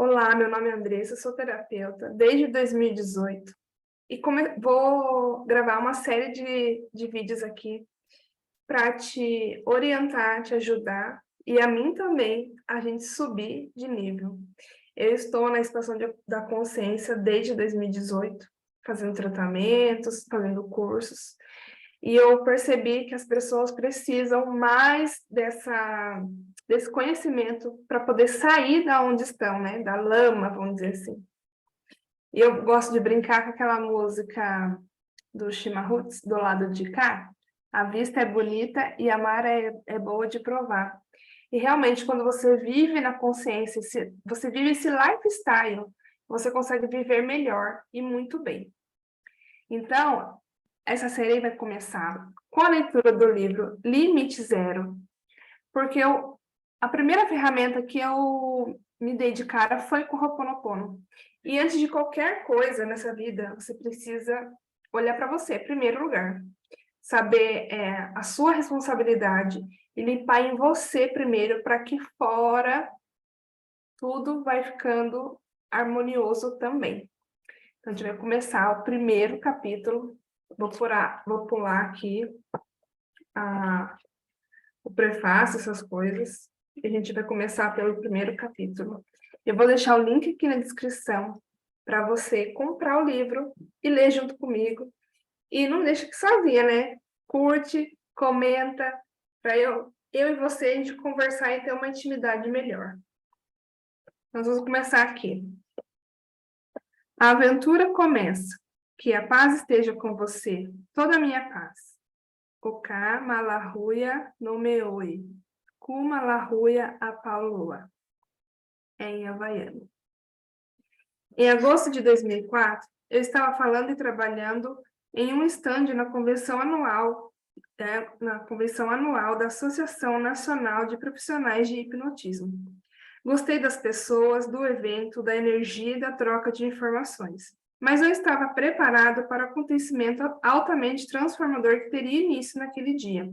Olá, meu nome é Andressa, sou terapeuta desde 2018 e vou gravar uma série de vídeos aqui para te orientar, te ajudar e a mim também a gente subir de nível. Eu estou na expansão da consciência desde 2018, fazendo tratamentos, fazendo cursos, e eu percebi que as pessoas precisam mais desse conhecimento para poder sair da onde estão, né? Da lama, vamos dizer assim. E eu gosto de brincar com aquela música do Chimarruts, Do Lado de Cá. A vista é bonita e a mar é boa de provar. E realmente, quando você vive na consciência, você vive esse lifestyle, você consegue viver melhor e muito bem. Então, essa série vai começar com a leitura do livro Limite Zero, porque a primeira ferramenta que eu me dei de cara foi com o Ho'oponopono. E antes de qualquer coisa nessa vida, você precisa olhar para você, em primeiro lugar. Saber a sua responsabilidade e limpar em você primeiro, para que fora tudo vai ficando harmonioso também. Então, a gente vai começar o primeiro capítulo. Vou pular aqui o prefácio, essas coisas. E a gente vai começar pelo primeiro capítulo. Eu vou deixar o link aqui na descrição para você comprar o livro e ler junto comigo. E não deixa que sozinha, né? Curte, comenta, para eu e você a gente conversar e ter uma intimidade melhor. Nós vamos começar aqui. A aventura começa. Que a paz esteja com você, toda a minha paz. Oka Malahuia no Meoi. Kumalahuia Apalua. Em havaiano. Em agosto de 2004, eu estava falando e trabalhando em um estande na convenção anual da Associação Nacional de Profissionais de Hipnotismo. Gostei das pessoas, do evento, da energia e da troca de informações. Mas eu estava preparado para o acontecimento altamente transformador que teria início naquele dia.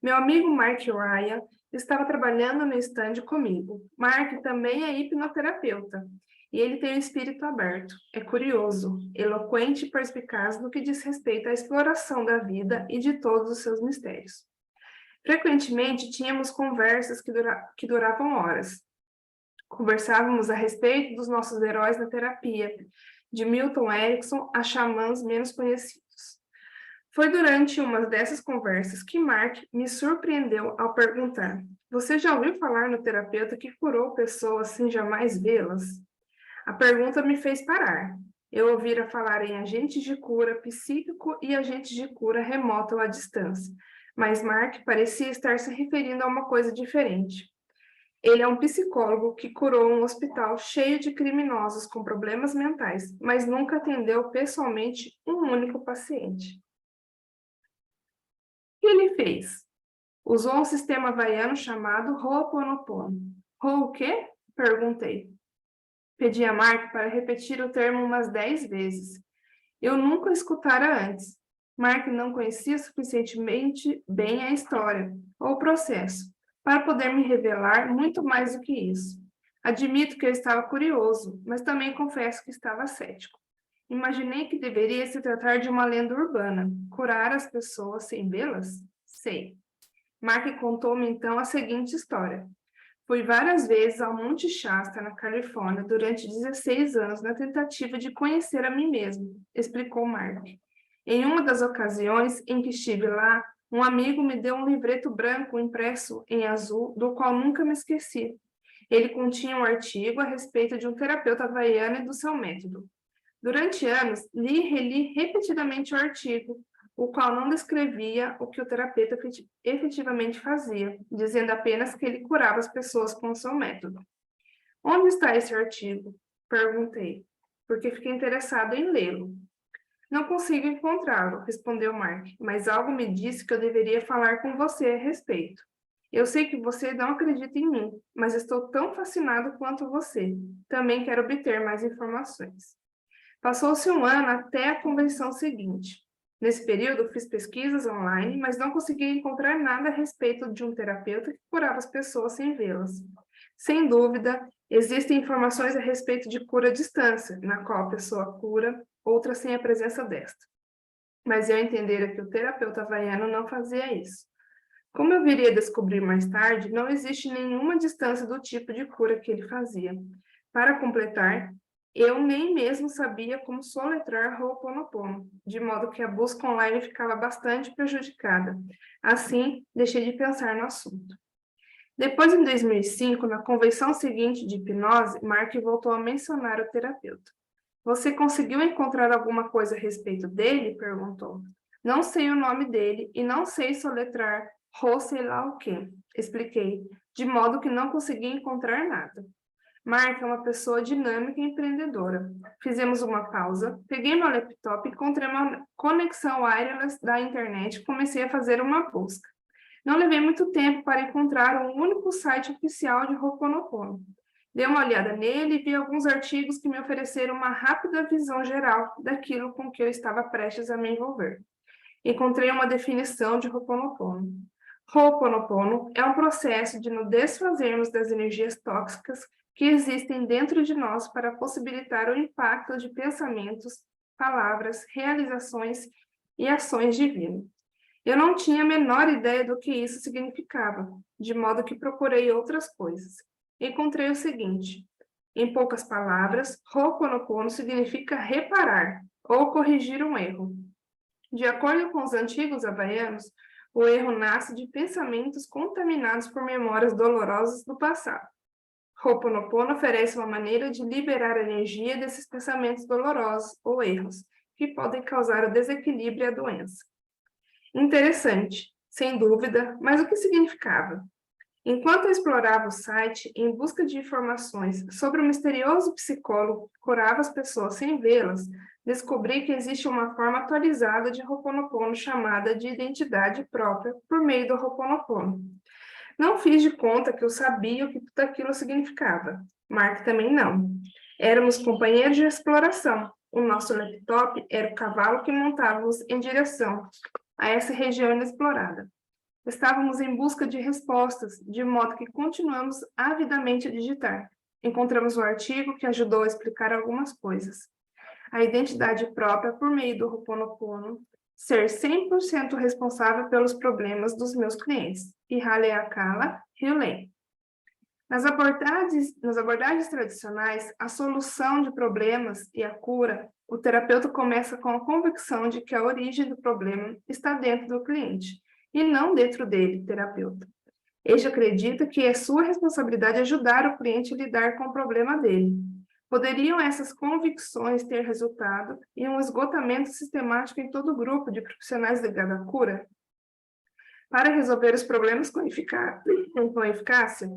Meu amigo Mark Ryan estava trabalhando no estande comigo. Mark também é hipnoterapeuta. E ele tem um espírito aberto, é curioso, eloquente e perspicaz no que diz respeito à exploração da vida e de todos os seus mistérios. Frequentemente, tínhamos conversas que duravam horas. Conversávamos a respeito dos nossos heróis na terapia, de Milton Erickson a xamãs menos conhecidos. Foi durante uma dessas conversas que Mark me surpreendeu ao perguntar: você já ouviu falar no terapeuta que curou pessoas sem jamais vê-las? A pergunta me fez parar. Eu ouvira falar em agentes de cura psíquico e agentes de cura remoto ou à distância, mas Mark parecia estar se referindo a uma coisa diferente. Ele é um psicólogo que curou um hospital cheio de criminosos com problemas mentais, mas nunca atendeu pessoalmente um único paciente. O que ele fez? Usou um sistema havaiano chamado Ho'oponopono. O quê? Perguntei. Pedi a Mark para repetir o termo umas 10 vezes. Eu nunca o escutara antes. Mark não conhecia suficientemente bem a história, ou o processo, para poder me revelar muito mais do que isso. Admito que eu estava curioso, mas também confesso que estava cético. Imaginei que deveria se tratar de uma lenda urbana, curar as pessoas sem vê-las? Sei. Mark contou-me então a seguinte história. Fui várias vezes ao Monte Shasta, na Califórnia, durante 16 anos, na tentativa de conhecer a mim mesmo, explicou Mark. Em uma das ocasiões em que estive lá, um amigo me deu um livreto branco impresso em azul, do qual nunca me esqueci. Ele continha um artigo a respeito de um terapeuta havaiano e do seu método. Durante anos, li e reli repetidamente o artigo, o qual não descrevia o que o terapeuta efetivamente fazia, dizendo apenas que ele curava as pessoas com o seu método. Onde está esse artigo? Perguntei, porque fiquei interessado em lê-lo. Não consigo encontrá-lo, respondeu Mark, mas algo me disse que eu deveria falar com você a respeito. Eu sei que você não acredita em mim, mas estou tão fascinado quanto você. Também quero obter mais informações. Passou-se um ano até a convenção seguinte. Nesse período, fiz pesquisas online, mas não consegui encontrar nada a respeito de um terapeuta que curava as pessoas sem vê-las. Sem dúvida, existem informações a respeito de cura à distância, na qual a pessoa cura, outras sem a presença desta. Mas eu entendera que o terapeuta havaiano não fazia isso. Como eu viria a descobrir mais tarde, não existe nenhuma distância do tipo de cura que ele fazia. Para completar, eu nem mesmo sabia como soletrar Ho'oponopono, de modo que a busca online ficava bastante prejudicada. Assim, deixei de pensar no assunto. Depois, em 2005, na convenção seguinte de hipnose, Mark voltou a mencionar o terapeuta. Você conseguiu encontrar alguma coisa a respeito dele? Perguntou. Não sei o nome dele e não sei soletrar Rô sei lá o quê, expliquei, de modo que não consegui encontrar nada. Mark é uma pessoa dinâmica e empreendedora. Fizemos uma pausa, peguei meu laptop e encontrei uma conexão wireless da internet e comecei a fazer uma busca. Não levei muito tempo para encontrar um único site oficial de Ho'oponopono. Dei uma olhada nele e vi alguns artigos que me ofereceram uma rápida visão geral daquilo com que eu estava prestes a me envolver. Encontrei uma definição de Ho'oponopono. Ho'oponopono é um processo de nos desfazermos das energias tóxicas que existem dentro de nós para possibilitar o impacto de pensamentos, palavras, realizações e ações divinas. Eu não tinha a menor ideia do que isso significava, de modo que procurei outras coisas. Encontrei o seguinte: em poucas palavras, Ho'oponopono significa reparar ou corrigir um erro. De acordo com os antigos havaianos, o erro nasce de pensamentos contaminados por memórias dolorosas do passado. Ho'oponopono oferece uma maneira de liberar a energia desses pensamentos dolorosos ou erros, que podem causar o desequilíbrio e a doença. Interessante, sem dúvida, mas o que significava? Enquanto eu explorava o site em busca de informações sobre o misterioso psicólogo que curava as pessoas sem vê-las, descobri que existe uma forma atualizada de Ho'oponopono chamada de identidade própria por meio do Ho'oponopono. Não fiz de conta que eu sabia o que tudo aquilo significava. Mark também não. Éramos companheiros de exploração. O nosso laptop era o cavalo que montávamos em direção a essa região inexplorada. Estávamos em busca de respostas, de modo que continuamos avidamente a digitar. Encontramos o artigo que ajudou a explicar algumas coisas. A identidade própria por meio do Ho'oponopono, ser 100% responsável pelos problemas dos meus clientes. E Haleakala Hewlett. Nas abordagens tradicionais, a solução de problemas e a cura, o terapeuta começa com a convicção de que a origem do problema está dentro do cliente, e não dentro dele, terapeuta. Este acredita que é sua responsabilidade ajudar o cliente a lidar com o problema dele. Poderiam essas convicções ter resultado em um esgotamento sistemático em todo o grupo de profissionais ligados à cura? Para resolver os problemas com eficácia,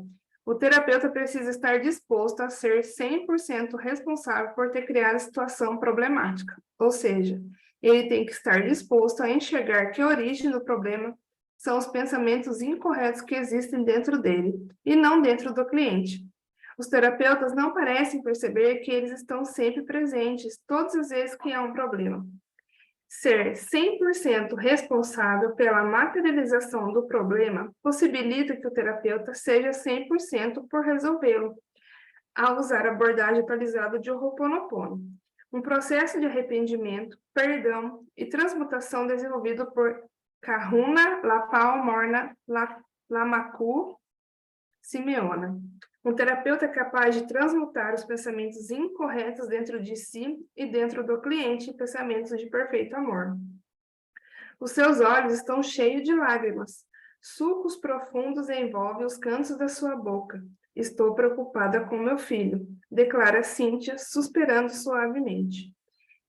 o terapeuta precisa estar disposto a ser 100% responsável por ter criado a situação problemática, ou seja, ele tem que estar disposto a enxergar que a origem do problema são os pensamentos incorretos que existem dentro dele, e não dentro do cliente. Os terapeutas não parecem perceber que eles estão sempre presentes, todas as vezes que há um problema. Ser 100% responsável pela materialização do problema possibilita que o terapeuta seja 100% por resolvê-lo, ao usar a abordagem atualizada de Ho'oponopono, um processo de arrependimento, perdão e transmutação desenvolvido por Kahuna Lapao Morna Lamaku Simeona. Um terapeuta é capaz de transmutar os pensamentos incorretos dentro de si e dentro do cliente em pensamentos de perfeito amor. Os seus olhos estão cheios de lágrimas. Sulcos profundos envolvem os cantos da sua boca. Estou preocupada com meu filho, declara Cíntia, suspirando suavemente.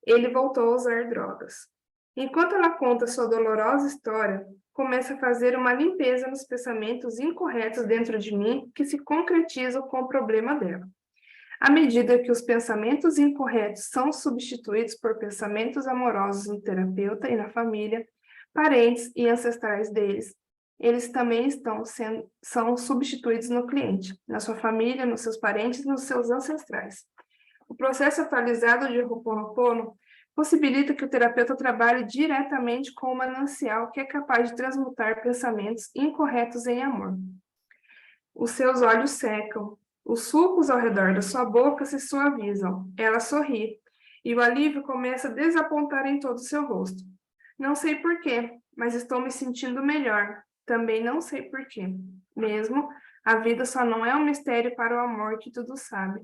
Ele voltou a usar drogas. Enquanto ela conta sua dolorosa história, começa a fazer uma limpeza nos pensamentos incorretos dentro de mim que se concretizam com o problema dela. À medida que os pensamentos incorretos são substituídos por pensamentos amorosos no terapeuta e na família, parentes e ancestrais deles, eles também são substituídos no cliente, na sua família, nos seus parentes e nos seus ancestrais. O processo atualizado de Ho'oponopono possibilita que o terapeuta trabalhe diretamente com o manancial que é capaz de transmutar pensamentos incorretos em amor. Os seus olhos secam, Os sulcos ao redor da sua boca se suavizam. Ela sorri, e o alívio começa a desapontar em todo o seu rosto. Não sei por quê, mas estou me sentindo melhor. Também não sei por quê. Mesmo, a vida só não é um mistério para o amor que tudo sabe.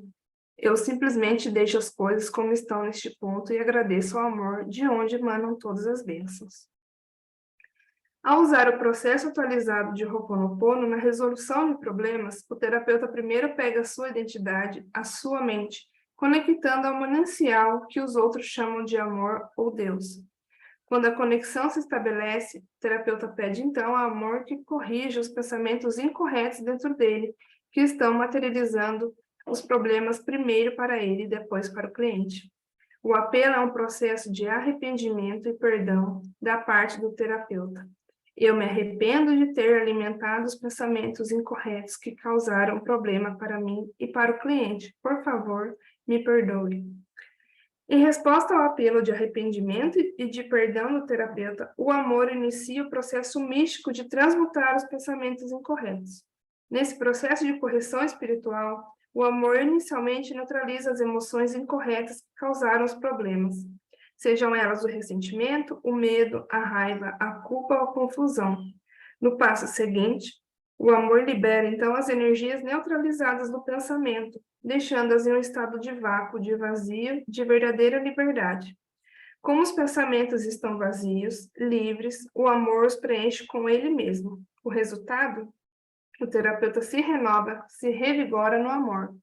Eu simplesmente deixo as coisas como estão neste ponto e agradeço ao amor de onde emanam todas as bênçãos. Ao usar o processo atualizado de Ho'oponopono na resolução de problemas, o terapeuta primeiro pega a sua identidade, a sua mente, conectando ao manancial que os outros chamam de amor ou Deus. Quando a conexão se estabelece, o terapeuta pede então ao amor que corrija os pensamentos incorretos dentro dele, que estão materializando os problemas primeiro para ele e depois para o cliente. O apelo é um processo de arrependimento e perdão da parte do terapeuta. Eu me arrependo de ter alimentado os pensamentos incorretos que causaram problema para mim e para o cliente. Por favor, me perdoe. Em resposta ao apelo de arrependimento e de perdão do terapeuta, o amor inicia o processo místico de transmutar os pensamentos incorretos. Nesse processo de correção espiritual, o amor inicialmente neutraliza as emoções incorretas que causaram os problemas, sejam elas o ressentimento, o medo, a raiva, a culpa ou a confusão. No passo seguinte, o amor libera então as energias neutralizadas do pensamento, deixando-as em um estado de vácuo, de vazio, de verdadeira liberdade. Como os pensamentos estão vazios, livres, o amor os preenche com ele mesmo. O resultado? O terapeuta se renova, se revigora no amor.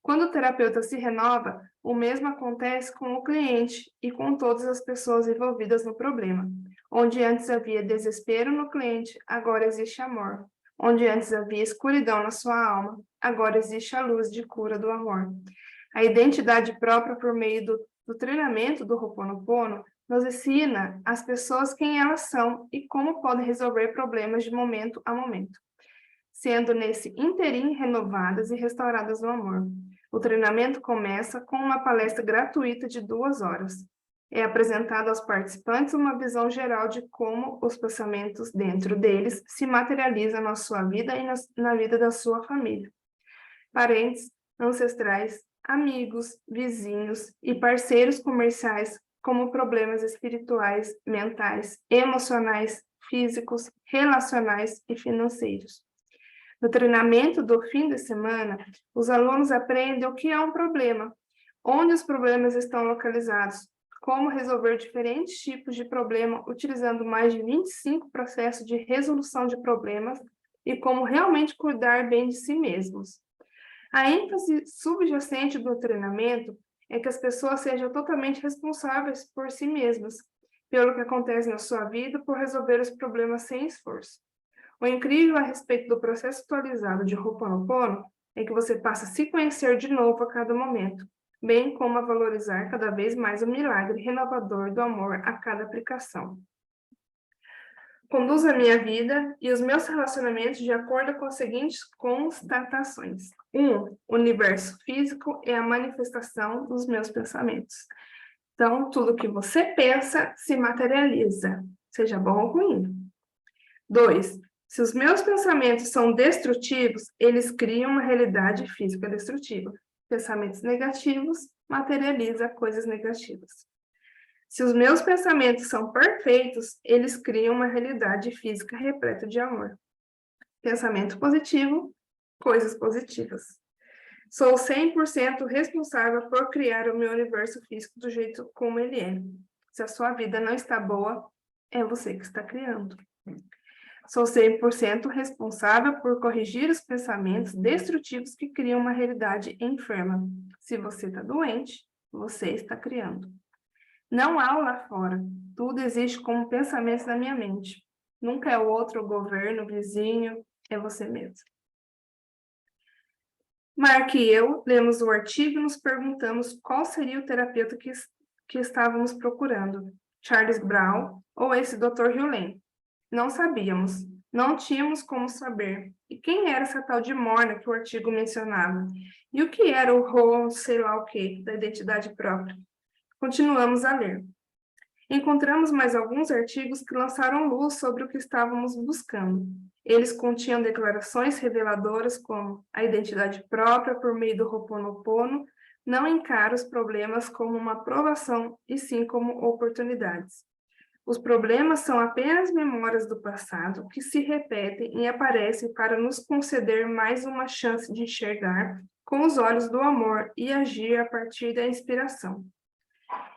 Quando o terapeuta se renova, o mesmo acontece com o cliente e com todas as pessoas envolvidas no problema. Onde antes havia desespero no cliente, agora existe amor. Onde antes havia escuridão na sua alma, agora existe a luz de cura do amor. A identidade própria por meio do treinamento do Ho'oponopono nos ensina as pessoas quem elas são e como podem resolver problemas de momento a momento, sendo nesse interim renovadas e restauradas no amor. O treinamento começa com uma palestra gratuita de 2 horas. É apresentado aos participantes uma visão geral de como os pensamentos dentro deles se materializam na sua vida e na vida da sua família. Parentes, ancestrais, amigos, vizinhos e parceiros comerciais, como problemas espirituais, mentais, emocionais, físicos, relacionais e financeiros. No treinamento do fim de semana, os alunos aprendem o que é um problema, onde os problemas estão localizados, como resolver diferentes tipos de problema utilizando mais de 25 processos de resolução de problemas e como realmente cuidar bem de si mesmos. A ênfase subjacente do treinamento é que as pessoas sejam totalmente responsáveis por si mesmas, pelo que acontece na sua vida, por resolver os problemas sem esforço. O incrível a respeito do processo atualizado de Ho'oponopono é que você passa a se conhecer de novo a cada momento, bem como a valorizar cada vez mais o milagre renovador do amor a cada aplicação. Conduzo a minha vida e os meus relacionamentos de acordo com as seguintes constatações. 1. O universo físico é a manifestação dos meus pensamentos. Então, tudo que você pensa se materializa, seja bom ou ruim. 2. Se os meus pensamentos são destrutivos, eles criam uma realidade física destrutiva. Pensamentos negativos materializam coisas negativas. Se os meus pensamentos são perfeitos, eles criam uma realidade física repleta de amor. Pensamento positivo, coisas positivas. Sou 100% responsável por criar o meu universo físico do jeito como ele é. Se a sua vida não está boa, é você que está criando. Sou 100% responsável por corrigir os pensamentos destrutivos que criam uma realidade enferma. Se você está doente, você está criando. Não há o lá fora. Tudo existe como pensamentos na minha mente. Nunca é o outro, o governo, o vizinho, é você mesmo. Mark e eu lemos o artigo e nos perguntamos qual seria o terapeuta que estávamos procurando. Charles Brown ou esse Dr. Hughley. Não sabíamos, não tínhamos como saber. E quem era essa tal de Morna que o artigo mencionava? E o que era o Ho, sei lá o quê, da identidade própria? Continuamos a ler. Encontramos mais alguns artigos que lançaram luz sobre o que estávamos buscando. Eles continham declarações reveladoras como a identidade própria por meio do Ho'oponopono não encara os problemas como uma provação, e sim como oportunidades. Os problemas são apenas memórias do passado que se repetem e aparecem para nos conceder mais uma chance de enxergar com os olhos do amor e agir a partir da inspiração.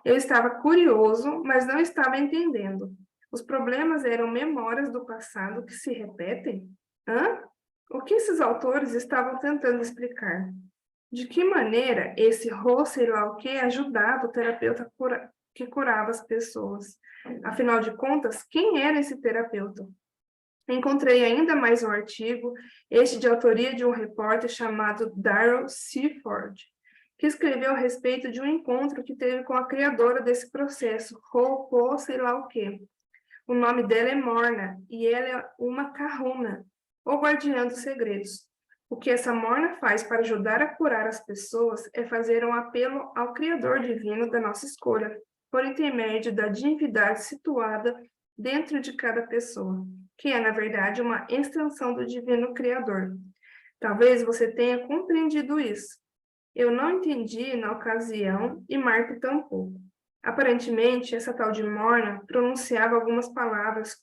Eu estava curioso, mas não estava entendendo. Os problemas eram memórias do passado que se repetem? Hã? O que esses autores estavam tentando explicar? De que maneira esse sei lá o que ajudava o terapeuta que curava as pessoas? Afinal de contas, quem era esse terapeuta? Encontrei ainda mais um artigo, este de autoria de um repórter chamado Daryl Seaford, que escreveu a respeito de um encontro que teve com a criadora desse processo, sei lá o quê. O nome dela é Morna, e ela é uma kahuna, ou guardiã dos segredos. O que essa Morna faz para ajudar a curar as pessoas é fazer um apelo ao Criador Divino da nossa escolha, por intermédio da divindade situada dentro de cada pessoa, que é, na verdade, uma extensão do Divino Criador. Talvez você tenha compreendido isso. Eu não entendi na ocasião e Mark tampouco. Aparentemente, essa tal de Morna pronunciava algumas palavras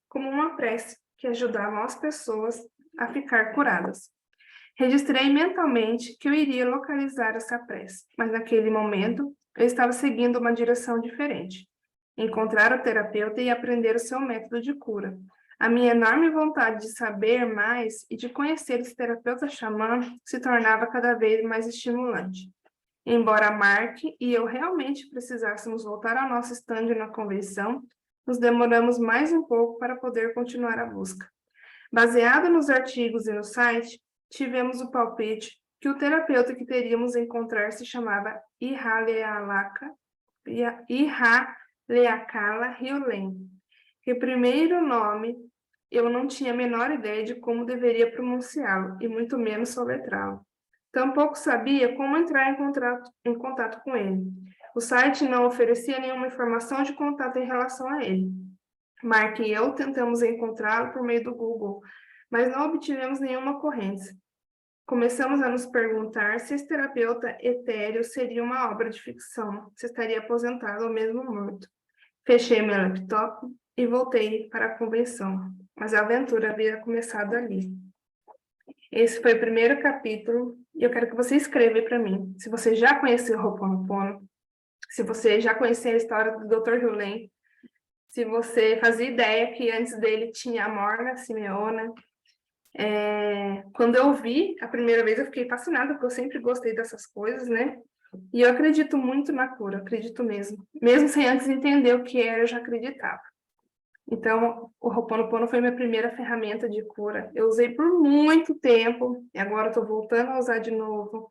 como uma prece que ajudavam as pessoas a ficar curadas. Registrei mentalmente que eu iria localizar essa prece, mas naquele momento eu estava seguindo uma direção diferente. Encontrar o terapeuta e aprender o seu método de cura. A minha enorme vontade de saber mais e de conhecer esse terapeuta xamã se tornava cada vez mais estimulante. Embora Mark e eu realmente precisássemos voltar ao nosso stand na convenção, nos demoramos mais um pouco para poder continuar a busca. Baseado nos artigos e no site, tivemos o palpite que o terapeuta que teríamos a encontrar se chamava Ihaleakala Hiolen, que primeiro nome eu não tinha a menor ideia de como deveria pronunciá-lo, e muito menos soletrá-lo. Tampouco sabia como entrar em contato com ele. O site não oferecia nenhuma informação de contato em relação a ele. Mark e eu tentamos encontrá-lo por meio do Google, mas não obtivemos nenhuma ocorrência. Começamos a nos perguntar se esse terapeuta etéreo seria uma obra de ficção, se estaria aposentado ou mesmo morto. Fechei meu laptop e voltei para a convenção, mas a aventura havia começado ali. Esse foi o primeiro capítulo, e eu quero que você escreva para mim, se você já conheceu o Ho'oponopono, se você já conhecia a história do Dr. Hewlett, se você fazia ideia que antes dele tinha a Morna Simeona. Quando eu vi a primeira vez, eu fiquei fascinada, porque eu sempre gostei dessas coisas, né? E eu acredito muito na cura, acredito mesmo. Mesmo sem antes entender o que era, eu já acreditava. Então, o Ho'oponopono foi minha primeira ferramenta de cura. Eu usei por muito tempo, e agora estou voltando a usar de novo.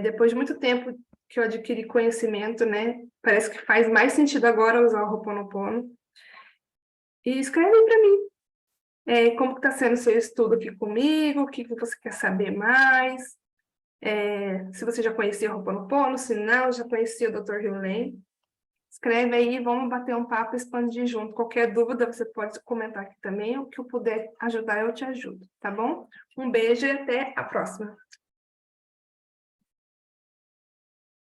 Depois de muito tempo que eu adquiri conhecimento, né? Parece que faz mais sentido agora usar o Ho'oponopono. E escreve para mim. Como está sendo o seu estudo aqui comigo? O que você quer saber mais? Se você já conhecia o Ho'oponopono, se não, já conhecia o Dr. Hewlett. Escreve aí, vamos bater um papo e expandir junto. Qualquer dúvida, você pode comentar aqui também. O que eu puder ajudar, eu te ajudo, tá bom? Um beijo e até a próxima.